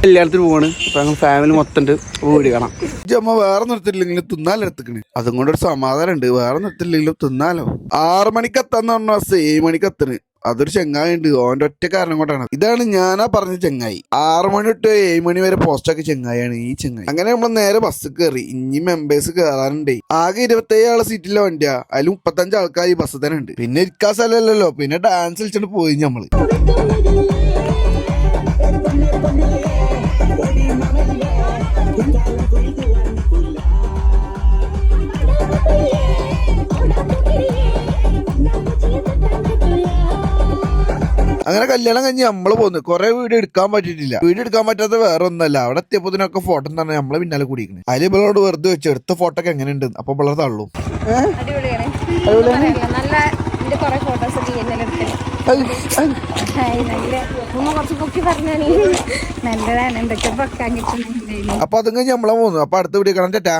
കല്യാണത്തിന് പോവാണ്. അപ്പൊ ഞങ്ങൾ ഫാമിലി മൊത്തം വീട് കാണാം. അമ്മ വേറെ നിർത്തില്ലെങ്കിലും തിന്നാലെടുത്തിക്കണ്. അതും കൊണ്ട് ഒരു സമാധാനം ഉണ്ട്. വേറെ നിർത്തില്ലെങ്കിലും തിന്നാലോ. 6 മണിക്ക് എത്താന്ന് പറഞ്ഞ ബസ് 7 മണിക്ക് എത്തണ്. അതൊരു ചെങ്ങായി ഉണ്ട്. ഓന്റെ ഒറ്റ കാരണം കൊണ്ടാണ്. ഇതാണ് ഞാനാ പറഞ്ഞ ചെങ്ങായി. 6 മണി തൊട്ട് 7 മണി വരെ പോസ്റ്റാക്കി ചെങ്ങായിയാണ് ഈ ചെങ്ങായി. അങ്ങനെ നമ്മൾ നേരെ ബസ് കയറി. ഇനി മെമ്പേഴ്സ് കയറാനുണ്ട്. ആകെ 27 ആളെ സീറ്റിലെ വണ്ടിയാ. അതിൽ 35 ആൾക്കാർ ഈ ബസ് തന്നെ ഉണ്ട്. പിന്നെ ഇരിക്കാൻ സ്ഥലമല്ലല്ലോ. പിന്നെ ഡാൻസ് കളിച്ചിട്ട് പോയി നമ്മള്. അങ്ങനെ കല്യാണം കഴിഞ്ഞ് നമ്മള് പോന്നു. കുറെ വീഡിയോ എടുക്കാൻ പറ്റിയിട്ടില്ല. വീഡിയോ എടുക്കാൻ പറ്റാത്ത വേറെ ഒന്നല്ല, അവിടെ എത്തിയപ്പോതിനൊക്കെ ഫോട്ടോ തന്നെ നമ്മളെ പിന്നാലെ കൂടിയിരിക്കുന്നത്. അതിൽ ഇവളോട് വെറുതെ വെച്ച് എടുത്ത ഫോട്ടോ ഒക്കെ എങ്ങനെയുണ്ട് അപ്പൊ പിള്ളേർ തള്ളു. അപ്പൊ അതും കഴിഞ്ഞ് നമ്മളെ പോന്നു. അപ്പൊ അടുത്ത വീഡിയോ കാണാൻ. ടാറ്റാ.